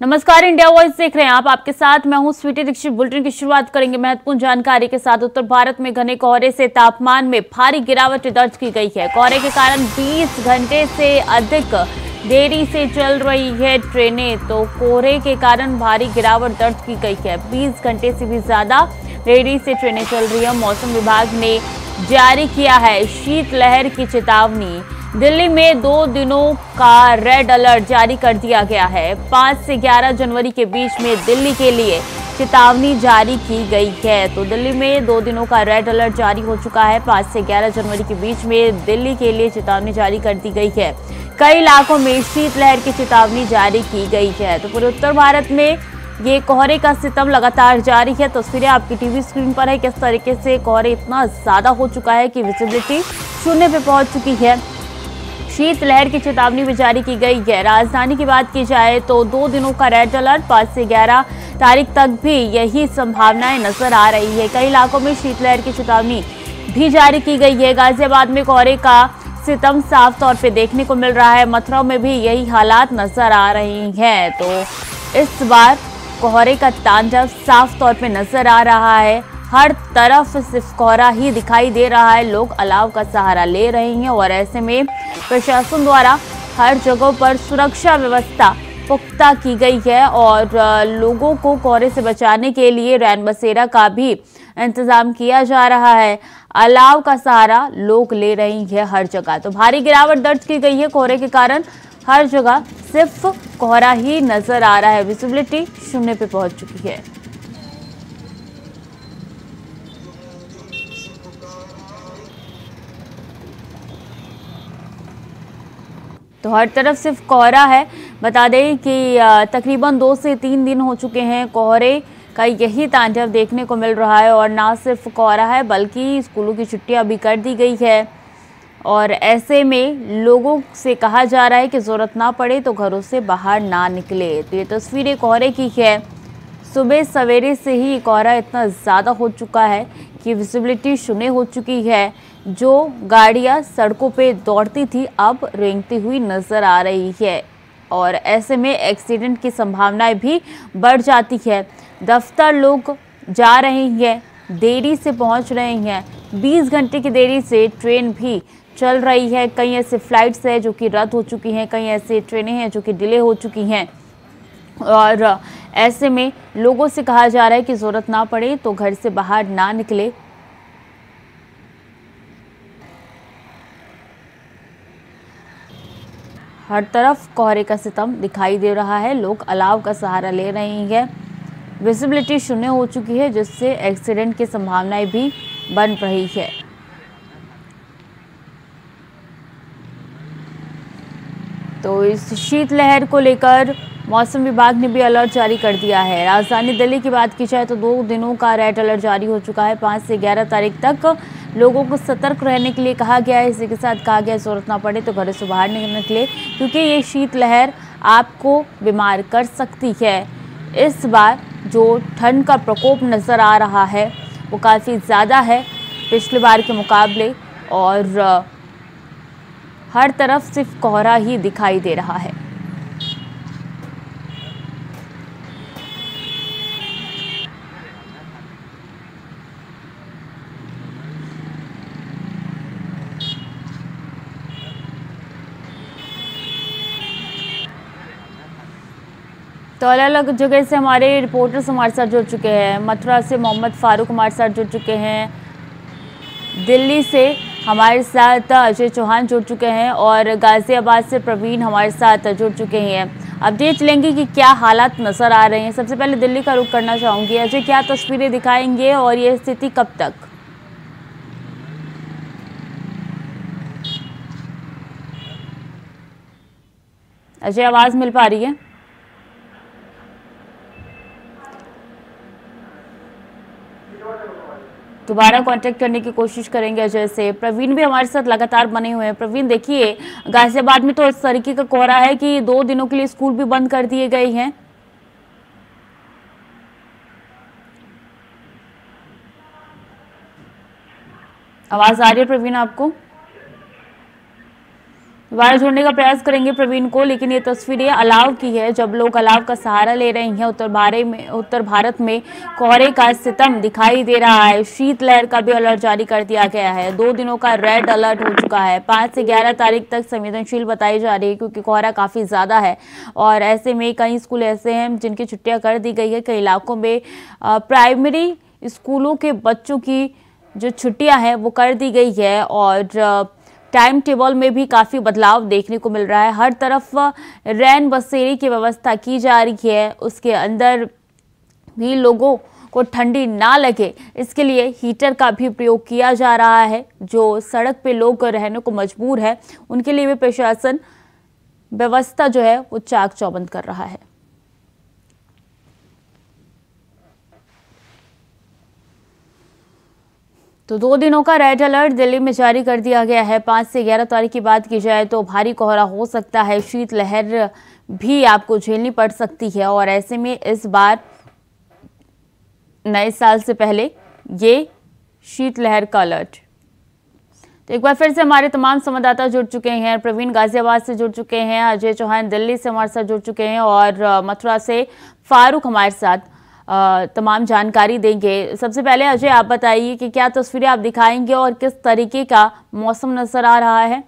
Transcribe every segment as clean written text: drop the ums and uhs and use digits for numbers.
नमस्कार, India voice देख रहे हैं आप। आपके साथ मैं हूं स्वीटी दीक्षित। बुलेटिन की शुरुआत करेंगे महत्वपूर्ण जानकारी के साथ। उत्तर भारत में घने कोहरे से तापमान में भारी गिरावट दर्ज की गई है। कोहरे के कारण 20 घंटे से अधिक देरी से चल रही है ट्रेनें। तो कोहरे के कारण भारी गिरावट दर्ज की गई है। 20 घंटे से भी ज्यादा देरी से ट्रेनें चल रही है। मौसम विभाग ने जारी किया है शीतलहर की चेतावनी। दिल्ली में 2 दिनों का रेड अलर्ट जारी कर दिया गया है। 5 से 11 जनवरी के बीच में दिल्ली के लिए चेतावनी जारी की गई है। तो दिल्ली में 2 दिनों का रेड अलर्ट जारी हो चुका है। 5 से 11 जनवरी के बीच में दिल्ली के लिए चेतावनी जारी कर दी गई है। कई इलाकों में शीतलहर की चेतावनी जारी की गई है। तो पूरे उत्तर भारत में ये कोहरे का सितम लगातार जारी है। तस्वीरें आपकी टीवी स्क्रीन पर है। किस तरीके से कोहरे इतना ज्यादा हो चुका है कि विजिबिलिटी शून्य पे पहुंच चुकी है। शीतलहर की चेतावनी भी जारी की गई है। राजधानी की बात की जाए तो 2 दिनों का रेड अलर्ट 5 से 11 तारीख तक भी यही संभावनाएं नजर आ रही है। कई इलाकों में शीतलहर की चेतावनी भी जारी की गई है। गाजियाबाद में कोहरे का सितम साफ तौर पे देखने को मिल रहा है। मथुरा में भी यही हालात नजर आ रही हैं। तो इस बार कोहरे का तांडव साफ तौर पे नजर आ रहा है। हर तरफ सिर्फ कोहरा ही दिखाई दे रहा है। लोग अलाव का सहारा ले रहे हैं और ऐसे में प्रशासन द्वारा हर जगह पर सुरक्षा व्यवस्था पुख्ता की गई है और लोगों को कोहरे से बचाने के लिए रैन बसेरा का भी इंतजाम किया जा रहा है। अलाव का सहारा लोग ले रहे हैं हर जगह। तो भारी गिरावट दर्ज की गई है। कोहरे के कारण हर जगह सिर्फ कोहरा ही नजर आ रहा है। विजिबिलिटी शून्य पे पहुंच चुकी है। तो हर तरफ सिर्फ कोहरा है। बता दें कि तकरीबन 2 से 3 दिन हो चुके हैं कोहरे का यही तांडव देखने को मिल रहा है। और ना सिर्फ कोहरा है बल्कि स्कूलों की छुट्टियां भी कर दी गई है। और ऐसे में लोगों से कहा जा रहा है कि जरूरत ना पड़े तो घरों से बाहर ना निकले। तो ये तस्वीरें कोहरे की है। सुबह सवेरे से ही कोहरा इतना ज़्यादा हो चुका है कि विजिबिलिटी शून्य हो चुकी है। जो गाड़ियां सड़कों पे दौड़ती थी अब रेंगती हुई नजर आ रही है। और ऐसे में एक्सीडेंट की संभावनाएं भी बढ़ जाती है। दफ्तर लोग जा रहे हैं, देरी से पहुंच रहे हैं। 20 घंटे की देरी से ट्रेन भी चल रही है। कई ऐसे फ्लाइट्स हैं जो कि रद्द हो चुकी हैं, कई ऐसे ट्रेनें हैं जो कि डिले हो चुकी हैं। और ऐसे में लोगों से कहा जा रहा है कि जरूरत ना पड़े तो घर से बाहर ना निकले। हर तरफ कोहरे का सितम दिखाई दे रहा है। लोग अलाव का सहारा ले रहे हैं। विजिबिलिटी शून्य हो चुकी है जिससे एक्सीडेंट की संभावनाएं भी बन रही है। तो इस शीतलहर को लेकर मौसम विभाग ने भी अलर्ट जारी कर दिया है। राजधानी दिल्ली की बात की जाए तो 2 दिनों का रेड अलर्ट जारी हो चुका है। 5 से 11 तारीख तक लोगों को सतर्क रहने के लिए कहा गया है। इसी के साथ कहा गया जरूरत ना पड़े तो घर से बाहर नहीं निकले क्योंकि ये शीतलहर आपको बीमार कर सकती है। इस बार जो ठंड का प्रकोप नज़र आ रहा है वो काफ़ी ज़्यादा है पिछली बार के मुकाबले। और हर तरफ सिर्फ कोहरा ही दिखाई दे रहा है। तो अलग अलग जगह से हमारे रिपोर्टर्स हमारे साथ जुड़ चुके हैं। मथुरा से मोहम्मद फारूक हमारे साथ जुड़ चुके हैं। दिल्ली से हमारे साथ अजय चौहान जुड़ चुके हैं और गाजियाबाद से प्रवीण हमारे साथ जुड़ चुके हैं। अपडेट लेंगे कि क्या हालात नजर आ रहे हैं। सबसे पहले दिल्ली का रुख करना चाहूंगी। अजय, क्या तस्वीरें दिखाएंगे और ये स्थिति कब तक? अजय, आवाज मिल पा रही है? दोबारा कांटेक्ट करने की कोशिश करेंगे अजय से। प्रवीण भी हमारे साथ लगातार बने हुए हैं। प्रवीण, देखिए गाजियाबाद में तो इस तरीके का कोहरा है कि 2 दिनों के लिए स्कूल भी बंद कर दिए गए हैं। आवाज आ रही है प्रवीण आपको? दोबारा जोड़ने का प्रयास करेंगे प्रवीण को, लेकिन ये तस्वीरें अलाव की है, जब लोग अलाव का सहारा ले रहे हैं। उत्तर भारत में कोहरे का सितम दिखाई दे रहा है। शीतलहर का भी अलर्ट जारी कर दिया गया है। 2 दिनों का रेड अलर्ट हो चुका है। 5 से 11 तारीख तक संवेदनशील बताई जा रही है, क्योंकि कोहरा काफी ज्यादा है और ऐसे में कई स्कूल ऐसे हैं जिनकी छुट्टियां कर दी गई है। कई इलाकों में प्राइमरी स्कूलों के बच्चों की जो छुट्टियां हैं वो कर दी गई है और टाइम टेबल में भी काफी बदलाव देखने को मिल रहा है। हर तरफ रैन बसेरे की व्यवस्था की जा रही है, उसके अंदर भी लोगों को ठंडी ना लगे इसके लिए हीटर का भी प्रयोग किया जा रहा है। जो सड़क पे लोग रहने को मजबूर है उनके लिए भी प्रशासन व्यवस्था जो है वो चाक चौबंद कर रहा है। तो 2 दिनों का रेड अलर्ट दिल्ली में जारी कर दिया गया है। 5 से 11 तारीख की बात की जाए तो भारी कोहरा हो सकता है, शीतलहर भी आपको झेलनी पड़ सकती है और ऐसे में इस बार नए साल से पहले ये शीतलहर का अलर्ट। तो एक बार फिर से हमारे तमाम संवाददाता जुड़ चुके हैं। प्रवीण गाजियाबाद से जुड़ चुके हैं, अजय चौहान दिल्ली से हमारे साथ जुड़ चुके हैं और मथुरा से फारूक हमारे साथ तमाम जानकारी देंगे। सबसे पहले अजय आप बताइए कि क्या तस्वीरें आप दिखाएंगे और किस तरीके का मौसम नजर आ रहा है।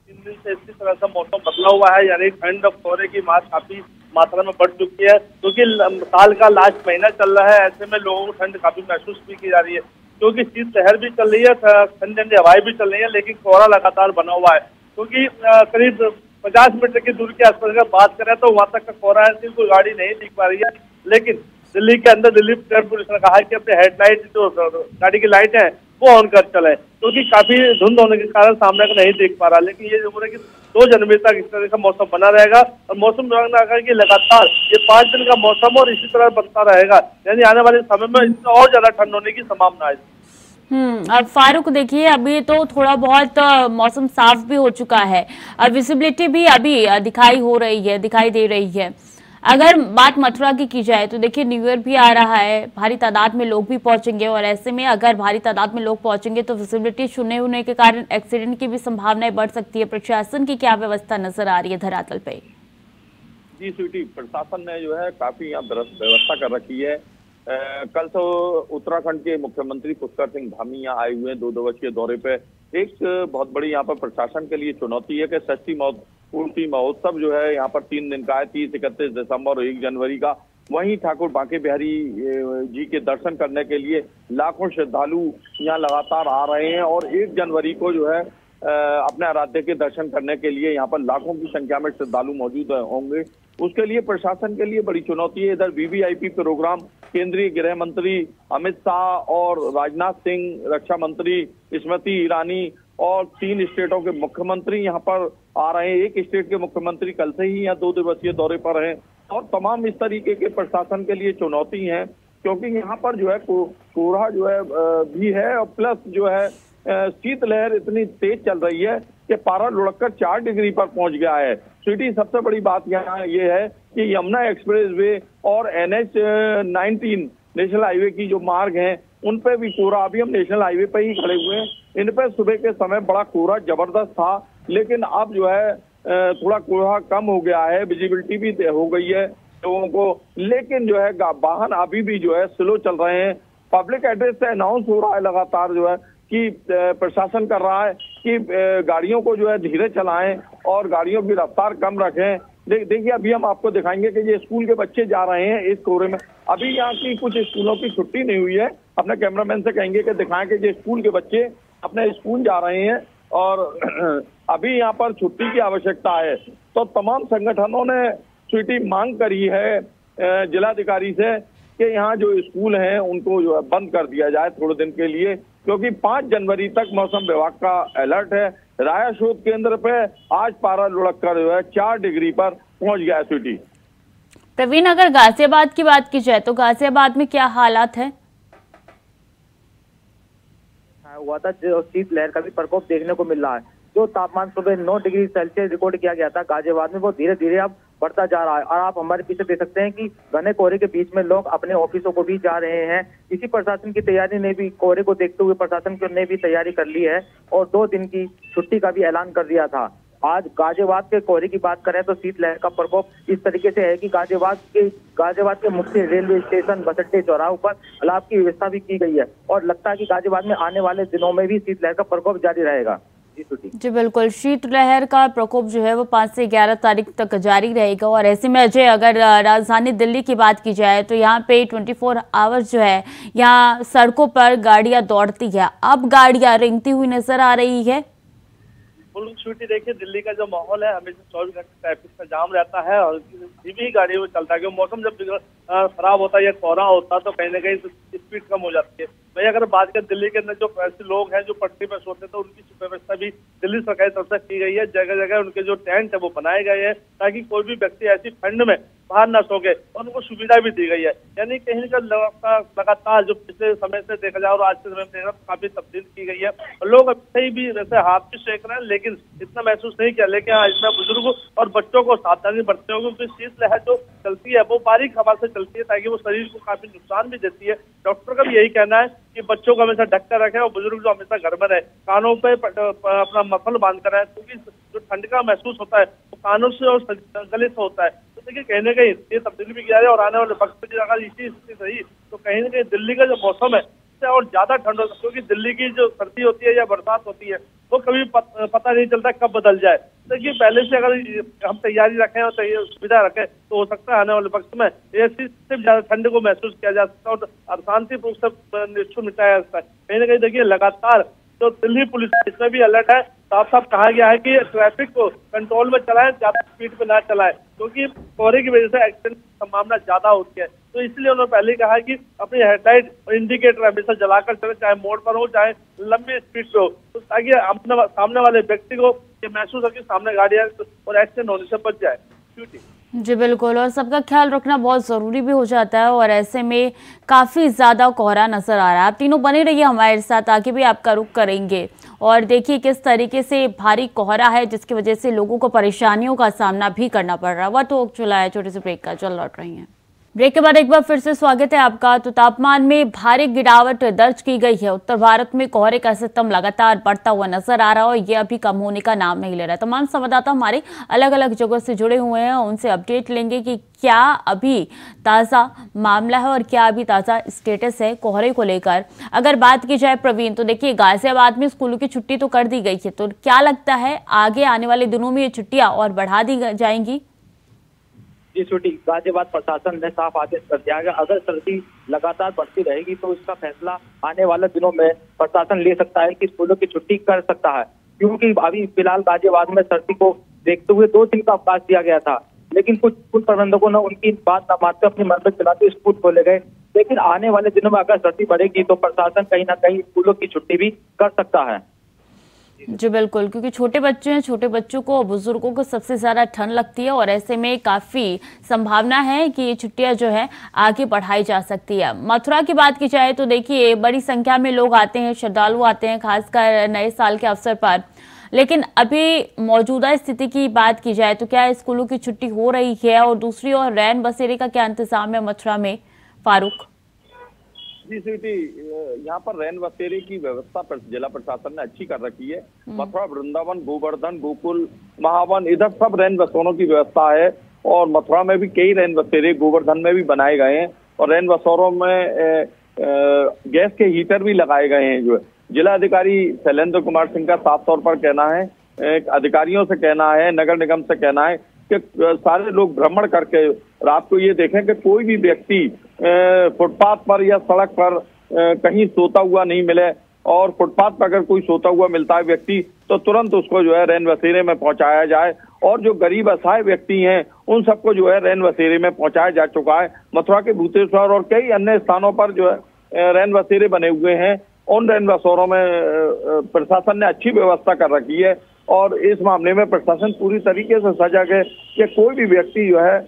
3 दिन से इसी तरह से मौसम बदला हुआ है, यानी ठंड और कोहरे की मार काफी मात्रा में बढ़ चुकी है, क्योंकि साल का लास्ट महीना चल रहा है। ऐसे में लोगों को ठंड काफी महसूस भी की जा रही है, क्योंकि शीतलहर भी चल रही है, ठंडी ठंडी हवाएं भी चल रही है, लेकिन कोहरा लगातार बना हुआ है। क्योंकि करीब 50 मीटर की दूरी के आसपास अगर बात करें तो वहां तक का कोहरा है, कोई गाड़ी नहीं दिख पा रही है। लेकिन दिल्ली के अंदर दिल्ली ट्रैफिक पुलिस ने कहा है कि अपने हेडलाइट जो गाड़ी की लाइट है वो ऑन कर चले, क्योंकि काफी धुंध होने के कारण सामने को नहीं देख पा रहा। लेकिन ये जो है कि 2 जनवरी तक इस तरह का मौसम बना रहेगा और मौसम विभाग ने कहा कि लगातार ये 5 दिन का मौसम और इसी तरह बनता रहेगा, यानी आने वाले समय में इसमें और ज्यादा ठंड होने की संभावना है। अब फारूक देखिए, अभी तो थोड़ा बहुत मौसम साफ भी हो चुका है, अब विजिबिलिटी भी अभी दिखाई दे रही है। अगर बात मथुरा की जाए तो देखिए न्यू ईयर भी आ रहा है, भारी तादाद में लोग भी पहुंचेंगे और ऐसे में अगर भारी तादाद में लोग पहुंचेंगे तो विजिबिलिटी शून्य होने के कारण एक्सीडेंट की भी संभावनाएं बढ़ सकती है। प्रशासन की क्या व्यवस्था नजर आ रही है धरातल पे? जी स्वीटी, प्रशासन ने जो है काफी यहाँ व्यवस्था कर रखी है। कल तो उत्तराखंड के मुख्यमंत्री पुष्कर सिंह धामी यहाँ आए हुए हैं 2 दिवसीय दौरे पे। एक बहुत बड़ी यहाँ पर प्रशासन के लिए चुनौती है कि षष्ठी पूर्ति महोत्सव जो है यहाँ पर 3 दिन का है, 30, 31 दिसंबर और 1 जनवरी का। वहीं ठाकुर बांके बिहारी जी के दर्शन करने के लिए लाखों श्रद्धालु यहाँ लगातार आ रहे हैं और 1 जनवरी को जो है अपने आराध्य के दर्शन करने के लिए यहाँ पर लाखों की संख्या में श्रद्धालु मौजूद होंगे। उसके लिए प्रशासन के लिए बड़ी चुनौती है। इधर वीवीआईपी प्रोग्राम केंद्रीय गृह मंत्री अमित शाह और राजनाथ सिंह, रक्षा मंत्री स्मृति ईरानी और 3 स्टेटों के मुख्यमंत्री यहाँ पर आ रहे हैं। एक स्टेट के मुख्यमंत्री कल से ही यहाँ 2 दिवसीय दौरे पर हैं और तमाम इस तरीके के प्रशासन के लिए चुनौती है, क्योंकि यहाँ पर जो है कोहरा जो है भी है और प्लस जो है शीतलहर इतनी तेज चल रही है कि पारा लुढ़ककर 4 डिग्री पर पहुंच गया है। सिटी सबसे बड़ी बात यहाँ ये है कि यमुना एक्सप्रेस वे और NH-19 नेशनल हाईवे की जो मार्ग हैं उन पे भी कोहरा, अभी हम नेशनल हाईवे पे ही खड़े हुए हैं, इन पे सुबह के समय बड़ा कोहरा जबरदस्त था, लेकिन अब जो है थोड़ा कोहरा कम हो गया है, विजिबिलिटी भी हो गई है लोगों को, लेकिन जो है वाहन अभी भी जो है स्लो चल रहे हैं। पब्लिक एड्रेस से अनाउंस हो रहा है लगातार जो है कि प्रशासन कर रहा है कि गाड़ियों को जो है धीरे चलाएं और गाड़ियों की रफ्तार कम रखें। देखिए अभी हम आपको दिखाएंगे कि ये स्कूल के बच्चे जा रहे हैं इस कोहरे में। अभी यहाँ की कुछ स्कूलों की छुट्टी नहीं हुई है, अपने कैमरामैन से कहेंगे कि दिखाएं कि ये स्कूल के बच्चे अपने स्कूल जा रहे हैं और अभी यहाँ पर छुट्टी की आवश्यकता है। तो तमाम संगठनों ने स्वीटी मांग करी है जिलाधिकारी से कि यहाँ जो स्कूल हैं उनको जो है बंद कर दिया जाए थोड़े दिन के लिए, क्योंकि 5 जनवरी तक मौसम विभाग का अलर्ट है। राया शोध केंद्र पे आज पारा लुढ़ककर जो है 4 डिग्री पर पहुंच गया है। स्वीटी प्रवीण, अगर गाजियाबाद की बात की जाए तो गाजियाबाद में क्या हालात है? हुआ था जो शीतलहर का भी प्रकोप देखने को मिल रहा है। जो तापमान सुबह 9 डिग्री सेल्सियस रिकॉर्ड किया गया था गाजियाबाद में, वो धीरे धीरे अब बढ़ता जा रहा है। और आप हमारे पीछे देख सकते हैं कि घने कोहरे के बीच में लोग अपने ऑफिसों को भी जा रहे हैं। इसी प्रशासन की तैयारी ने भी, कोहरे को देखते हुए प्रशासन ने भी तैयारी कर ली है और 2 दिन की छुट्टी का भी ऐलान कर दिया था। आज गाजियाबाद के कोहरे की बात करें तो शीतलहर का प्रकोप इस तरीके से है कि गाजियाबाद के मुख्य रेलवे स्टेशन, बस अड्डे, चौराहों पर अलाव की व्यवस्था भी की गई है और लगता है कि गाजियाबाद में आने वाले दिनों में भी शीतलहर का प्रकोप जारी रहेगा। जी बिल्कुल, शीतलहर का प्रकोप जो है वो 5 से 11 तारीख तक जारी रहेगा। और ऐसे में अजय, अगर राजधानी दिल्ली की बात की जाए तो यहाँ पे 24 आवर्स जो है यहाँ सड़कों पर गाड़ियां दौड़ती है। अब गाड़ियां रेंगती हुई नजर आ रही है। स्वीटी, देखिए दिल्ली का जो माहौल है हमेशा 24 घंटे ट्रैफिक का जाम रहता है और धीमी गाड़ियों में चलता है, क्योंकि मौसम जब खराब होता है या कोहरा होता है तो कहीं ना कहीं स्पीड कम हो जाती है। वही अगर बात करें दिल्ली के अंदर जो ऐसे लोग हैं जो पटरी पर सोते हैं तो उनकी व्यवस्था भी दिल्ली सरकार की तरफ से की गई है। जगह जगह उनके जो टेंट है वो बनाए गए हैं ताकि कोई भी व्यक्ति ऐसी ठंड में बाहर न सोके, और उनको सुविधा भी दी गई है। यानी कहीं लगातार जो पिछले समय से देखा जाए और आज के समय में देखा काफी तब्दील की गई है। और लोग अभी भी वैसे हाथ भी सेक रहे हैं लेकिन इतना महसूस नहीं किया। लेकिन हाँ, इसमें बुजुर्ग और बच्चों को सावधानी बरतते हो, क्योंकि शीतलहर जो चलती है वो बारीक हवा से चलती है ताकि वो शरीर को काफी नुकसान भी देती है। डॉक्टर का भी यही कहना है कि बच्चों को हमेशा ढक कर रखें और बुजुर्ग जो हमेशा घर में रहे, कानों पे अपना मफल बांध कर रहे, क्योंकि जो ठंड का महसूस होता है वो कानों से और गले से होता है। तो देखिए कहीं ना कहीं ये तब्दीली भी किया है और आने वाले वक्त में अगर इसी स्थिति रही तो कहीं ना कहीं दिल्ली का जो मौसम है उससे और ज्यादा ठंड हो सकती है, क्योंकि दिल्ली की जो सर्दी होती है या बरसात होती है वो कभी पता नहीं चलता कब बदल जाए। देखिए पहले से अगर हम तैयारी रखें और सुविधा रखें तो हो सकता है आने वाले वक्त में ये सिर्फ ज्यादा ठंड को महसूस किया जा सकता है और शांति रूप से निश्चित मिटाया जा सकता है। कहीं ना कहीं देखिए लगातार तो दिल्ली पुलिस इसमें भी अलर्ट है। साफ साफ कहा गया है कि ट्रैफिक को कंट्रोल में चलाएं, ज्यादा स्पीड पे ना चलाएं, क्योंकि कोहरे की वजह से एक्सीडेंट की संभावना ज्यादा होती है। तो इसलिए उन्होंने पहले ही कहा कि अपनी हेडलाइट और इंडिकेटर हमेशा जलाकर चले, चाहे मोड़ पर हो चाहे लंबी स्पीड पे हो, तो ताकि अपने सामने वाले व्यक्ति को ये महसूस हो कि सामने गाड़ियां और एक्सीडेंट होने से बच जाए। जी बिल्कुल, और सबका ख्याल रखना बहुत ज़रूरी भी हो जाता है और ऐसे में काफ़ी ज़्यादा कोहरा नज़र आ रहा है। आप तीनों बने रहिए हमारे साथ, आगे भी आपका रुख करेंगे और देखिए किस तरीके से भारी कोहरा है जिसकी वजह से लोगों को परेशानियों का सामना भी करना पड़ रहा है। वह तो चला है, छोटे से ब्रेक का चल लौट रही हैं। ब्रेक के बाद एक बार फिर से स्वागत है आपका। तो तापमान में भारी गिरावट दर्ज की गई है। उत्तर भारत में कोहरे का सिस्टम लगातार बढ़ता हुआ नजर आ रहा है और ये अभी कम होने का नाम नहीं ले रहा है। तमाम संवाददाता हमारे अलग अलग जगह से जुड़े हुए हैं, उनसे अपडेट लेंगे कि क्या अभी ताज़ा मामला है और क्या अभी ताज़ा स्टेटस है कोहरे को लेकर। अगर बात की जाए प्रवीण, तो देखिए गाजियाबाद में स्कूलों की छुट्टी तो कर दी गई है, तो क्या लगता है आगे आने वाले दिनों में ये छुट्टियां और बढ़ा दी जाएंगी? जी छुट्टी, गाजियाबाद प्रशासन ने साफ आदेश कर दिया है अगर सर्दी लगातार बढ़ती रहेगी तो इसका फैसला आने वाले दिनों में प्रशासन ले सकता है कि स्कूलों की छुट्टी कर सकता है, क्योंकि अभी फिलहाल गाजियाबाद में सर्दी को देखते हुए 2 दिन का अवकाश दिया गया था, लेकिन कुछ स्कूल प्रबंधकों ने उनकी बात न मानते अपनी मन में चलाते स्कूल खोले गए। लेकिन आने वाले दिनों में अगर सर्दी बढ़ेगी तो प्रशासन कहीं ना कहीं स्कूलों की छुट्टी भी कर सकता है। जी बिल्कुल, क्योंकि छोटे बच्चे हैं, छोटे बच्चों को, बुजुर्गों को सबसे ज़्यादा ठंड लगती है और ऐसे में काफ़ी संभावना है कि ये छुट्टियां जो है आगे बढ़ाई जा सकती है। मथुरा की बात की जाए तो देखिए बड़ी संख्या में लोग आते हैं, श्रद्धालु आते हैं, खासकर नए साल के अवसर पर। लेकिन अभी मौजूदा स्थिति की बात की जाए तो क्या स्कूलों की छुट्टी हो रही है? और दूसरी ओर रैन बसेरे का क्या इंतजाम है मथुरा में, फारूक? जी स्वीटी, यहाँ पर रैन बसेरे की व्यवस्था जिला प्रशासन ने अच्छी कर रखी है। मथुरा, वृंदावन, गोवर्धन, गोकुल, महावन, इधर सब रैन बसेरों की व्यवस्था है और मथुरा में भी कई रैन बसेरे, गोवर्धन में भी बनाए गए हैं और रैन बसेरों में गैस के हीटर भी लगाए गए हैं। जो जिला अधिकारी शैलेंद्र कुमार सिंह का साफ तौर पर कहना है, अधिकारियों से कहना है, नगर निगम से कहना है कि सारे लोग भ्रमण करके रात को ये देखें कि कोई भी व्यक्ति फुटपाथ पर या सड़क पर कहीं सोता हुआ नहीं मिले और फुटपाथ पर अगर कोई सोता हुआ मिलता है व्यक्ति तो तुरंत उसको जो है रैन बसेरे में पहुंचाया जाए और जो गरीब असहाय व्यक्ति हैं उन सबको जो है रैन बसेरे में पहुंचाया जा चुका है। मथुरा के भूतेश्वर और कई अन्य स्थानों पर जो है रैन बसेरे बने हुए हैं। उन रैन बसेरों में प्रशासन ने अच्छी व्यवस्था कर रखी है और इस मामले में प्रशासन पूरी तरीके से सजग है कि कोई भी व्यक्ति जो है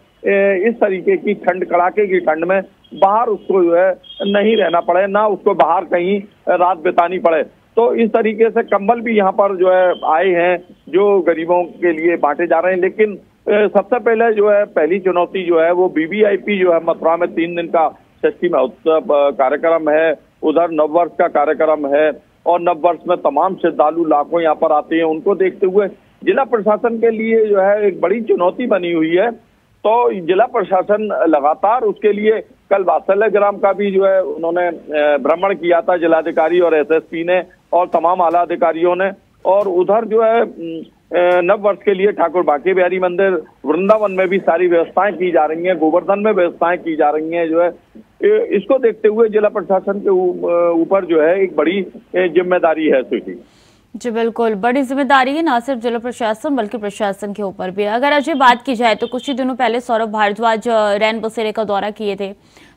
इस तरीके की ठंड, कड़ाके की ठंड में बाहर उसको जो है नहीं रहना पड़े, ना उसको बाहर कहीं रात बितानी पड़े। तो इस तरीके से कंबल भी यहाँ पर जो है आए हैं जो गरीबों के लिए बांटे जा रहे हैं। लेकिन सबसे पहले जो है पहली चुनौती जो है वो BBIP जो है मथुरा में 3 दिन का षष्ठी महोत्सव कार्यक्रम है। उधर नववर्ष का कार्यक्रम है और नववर्ष में तमाम श्रद्धालु लाखों यहाँ पर आते हैं। उनको देखते हुए जिला प्रशासन के लिए जो है एक बड़ी चुनौती बनी हुई है। तो जिला प्रशासन लगातार उसके लिए कल वात्सल्य ग्राम का भी जो है उन्होंने भ्रमण किया था, जिलाधिकारी और SSP ने और तमाम आला अधिकारियों ने। और उधर जो है नव वर्ष के लिए ठाकुर बांके बिहारी मंदिर वृंदावन में भी सारी व्यवस्थाएं की जा रही हैं, गोवर्धन में व्यवस्थाएं की जा रही हैं। जो है इसको देखते हुए जिला प्रशासन के ऊपर जो है एक बड़ी जिम्मेदारी है। स्वीटी जी बिल्कुल, बड़ी जिम्मेदारी है ना सिर्फ जिला प्रशासन बल्कि प्रशासन के ऊपर भी। अगर अजय बात की जाए तो कुछ ही दिनों पहले सौरभ भारद्वाज रैन बसेरे का दौरा किए थे,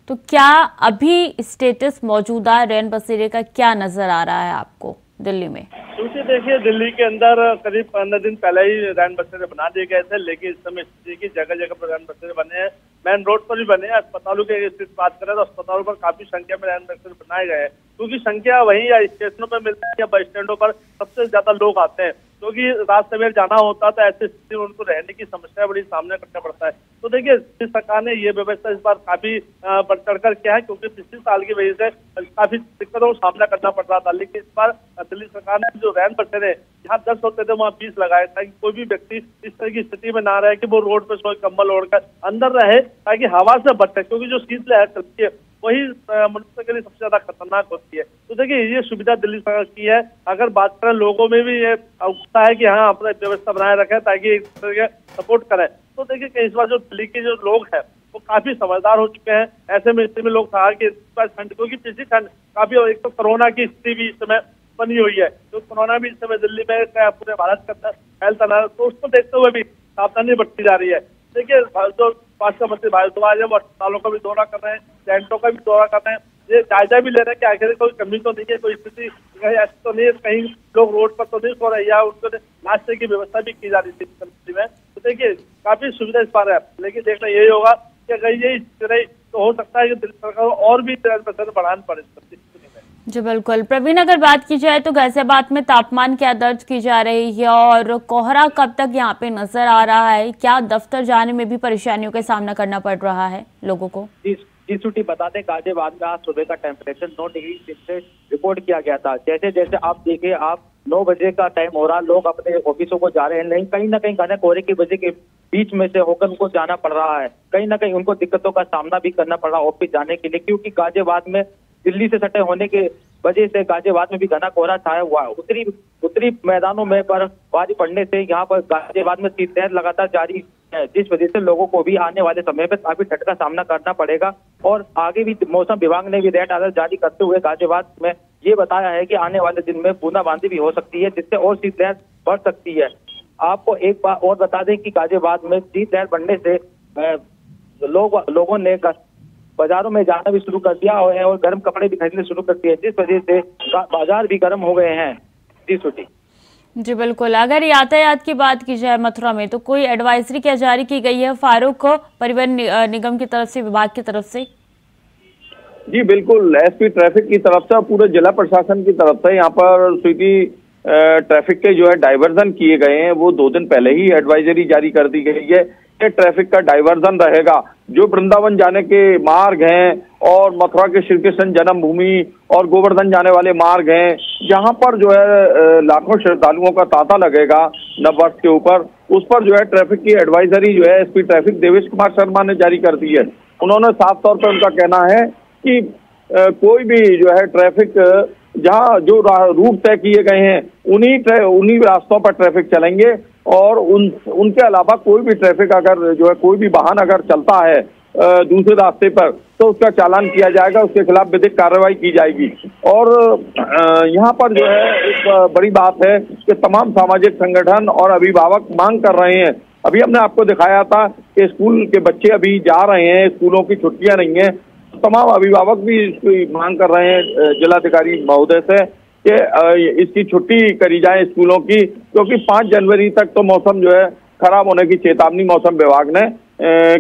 तो क्या अभी स्टेटस मौजूदा रैन बसेरे का क्या नजर आ रहा है आपको दिल्ली में? क्योंकि देखिए दिल्ली के अंदर करीब 15 दिन पहले ही रैन बसेरे बना दिए गए थे, लेकिन इस समय स्थिति की जगह जगह पर रैन बसेरे बने हैं, मेन रोड पर भी बने हैं। अस्पतालों की स्थिति बात करें तो अस्पतालों पर काफी संख्या में रैन बसेरे बनाए गए हैं, क्योंकि संख्या वहीं या स्टेशनों पर मिलती है या बस स्टैंडों पर सबसे ज्यादा लोग आते हैं, क्योंकि रात सवेर जाना होता तो ऐसी स्थिति में उनको रहने की समस्या बड़ी सामने करना पड़ता है। तो देखिए सरकार ने ये व्यवस्था इस बार काफी बढ़ चढ़कर किया है, क्योंकि पिछले साल की वजह से काफी दिक्कतों का सामना करना पड़ रहा था। लेकिन इस बार दिल्ली सरकार ने जो रैन बसेरे जहाँ 10 होते थे वहाँ 20 लगाए, ताकि कोई भी व्यक्ति इस तरह की स्थिति में ना रहे कि वो रोड पे सोए कंबल ओढ़कर अंदर रहे, ताकि हवा से बचे, क्योंकि जो शीतलहर चलती है वही मनुष्य के लिए सबसे ज्यादा खतरनाक होती है। तो देखिए ये सुविधा दिल्ली सरकार की है। अगर बात करें लोगों में भी ये उत्साह है कि हाँ अपना व्यवस्था बनाए रखें ताकि एक दूसरे के सपोर्ट करें। तो देखिए इस बार जो दिल्ली के जो लोग हैं वो काफी समझदार हो चुके हैं। ऐसे में स्थिति में लोग कहा कि इस बार ठंड, क्योंकि पिछली ठंड काफी, एक तो कोरोना की स्थिति भी इस समय बनी हुई है, तो कोरोना भी इस समय दिल्ली में पूरे भारत के अंदर फैलता ना, तो उसको देखते हुए भी सावधानी बरती जा रही है। देखिए जो स्वास्थ्य मंत्री भारद्वाज है वो अस्पतालों का भी दौरा कर रहे हैं, टेंटों का भी दौरा कर रहे हैं, ये जायजा भी ले रहे हैं कि आखिर कोई कमी तो नहीं है, कोई स्थिति ऐसी तो नहीं है, कहीं लोग रोड पर तो नहीं सो रहे, या उनको नाश्ते की व्यवस्था भी की जा रही थी में। तो देखिए काफी सुविधा इस बार है, लेकिन देखना यही होगा कि अगर ये रही तो हो सकता है कि दिल्ली सरकार और भी बढ़ानी पड़े। जी बिल्कुल प्रवीण, अगर बात की जाए तो गाजियाबाद में तापमान क्या दर्ज की जा रही है और कोहरा कब तक यहाँ पे नजर आ रहा है? क्या दफ्तर जाने में भी परेशानियों का सामना करना पड़ रहा है लोगों को? जी छुट्टी बता दें, गाजियाबाद में आज सुबह का टेम्परेचर 9 डिग्री सेल्सियस रिपोर्ट किया गया था। जैसे जैसे आप देखिए, आप 9 बजे का टाइम हो रहा, लोग अपने ऑफिसों को जा रहे हैं, नहीं कहीं ना कहीं घने कोहरे की वजह के बीच में से होकर उनको जाना पड़ रहा है। कहीं ना कहीं उनको दिक्कतों का सामना भी करना पड़ रहा ऑफिस जाने के लिए, क्योंकि गाजियाबाद में दिल्ली से सटे होने के वजह से गाजियाबाद में भी घना कोहरा छाया हुआ है। उत्तरी मैदानों में बर्फबारी पड़ने से यहाँ पर गाजियाबाद में शीतलहर लगातार जारी है, जिस वजह से लोगों को भी आने वाले समय में काफी ठंड का सामना करना पड़ेगा। और आगे भी मौसम विभाग ने भी रेड अलर्ट जारी करते हुए गाजियाबाद में ये बताया है कि आने वाले दिन में बूंदाबांदी भी हो सकती है, जिससे और शीतलहर बढ़ सकती है। आपको एक बात और बता दें कि गाजियाबाद में शीतलहर बढ़ने से लोगों ने बाजारों में जाना भी शुरू कर दिया है और गर्म कपड़े भी खरीदने शुरू कर दिए, जिस वजह से बाजार भी गर्म हो गए हैं। जी छुट्टी। जी बिल्कुल, अगर यातायात की बात की जाए मथुरा में तो कोई एडवाइजरी क्या जारी की गई है फारूक परिवहन निगम की तरफ से, विभाग की तरफ से? जी बिल्कुल, SP ट्रैफिक की तरफ से, पूरे जिला प्रशासन की तरफ से यहाँ पर सिटी ट्रैफिक के जो है डाइवर्जन किए गए हैं। वो 2 दिन पहले ही एडवाइजरी जारी कर दी गई है। ये ट्रैफिक का डाइवर्जन रहेगा, जो वृंदावन जाने के मार्ग हैं और मथुरा के श्री कृष्ण जन्मभूमि और गोवर्धन जाने वाले मार्ग हैं, जहां पर जो है लाखों श्रद्धालुओं का तांता लगेगा नववर्ष के ऊपर, उस पर जो है ट्रैफिक की एडवाइजरी जो है SP ट्रैफिक देवेश कुमार शर्मा ने जारी कर दी है। उन्होंने साफ तौर पर उनका कहना है कि कोई भी जो है ट्रैफिक जहाँ जो रूट तय किए गए हैं उन्हीं रास्तों पर ट्रैफिक चलेंगे, और उनके अलावा कोई भी ट्रैफिक अगर जो है कोई भी वाहन अगर चलता है दूसरे रास्ते पर तो उसका चालान किया जाएगा, उसके खिलाफ विधिक कार्रवाई की जाएगी। और यहाँ पर जो है एक बड़ी बात है कि तमाम सामाजिक संगठन और अभिभावक मांग कर रहे हैं। अभी हमने आपको दिखाया था कि स्कूल के बच्चे अभी जा रहे हैं, स्कूलों की छुट्टियां नहीं है, तमाम अभिभावक भी इसकी मांग कर रहे हैं जिलाधिकारी महोदय से कि इसकी छुट्टी करी जाए स्कूलों की, क्योंकि 5 जनवरी तक तो मौसम जो है खराब होने की चेतावनी मौसम विभाग ने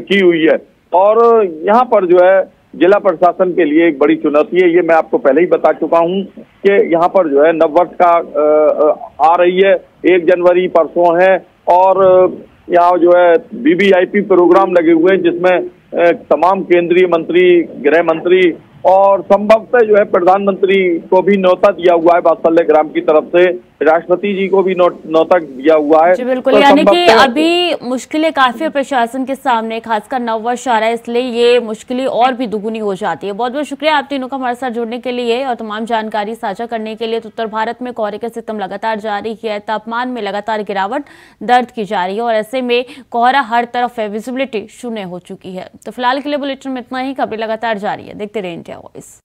की हुई है। और यहाँ पर जो है जिला प्रशासन के लिए एक बड़ी चुनौती है, ये मैं आपको पहले ही बता चुका हूँ कि यहाँ पर जो है नववर्ष का आ रही है, 1 जनवरी परसों है, और यहाँ जो है वीवीआईपी प्रोग्राम लगे हुए हैं, जिसमें तमाम केंद्रीय मंत्री, गृह मंत्री और संभवतः जो है प्रधानमंत्री को भी न्योता दिया हुआ है वात्सल्य ग्राम की तरफ से, राष्ट्रपति जी को भी न्योता दिया हुआ है। जी बिल्कुल, तो यानी कि अभी मुश्किलें काफी है प्रशासन के सामने, खासकर नववर्ष आ रहा है, इसलिए ये मुश्किलें और भी दुगुनी हो जाती है। बहुत बहुत शुक्रिया आप तीनों का हमारे साथ जुड़ने के लिए और तमाम जानकारी साझा करने के लिए। तो उत्तर भारत में कोहरे का सितम लगातार जारी है, तापमान में लगातार गिरावट दर्ज की जा रही है और ऐसे में कोहरा हर तरफ है, विजिबिलिटी शून्य हो चुकी है। तो फिलहाल के लिए बुलेटिन में इतना ही, खबरें लगातार जारी है, देखते रहिए इंडिया वॉइस।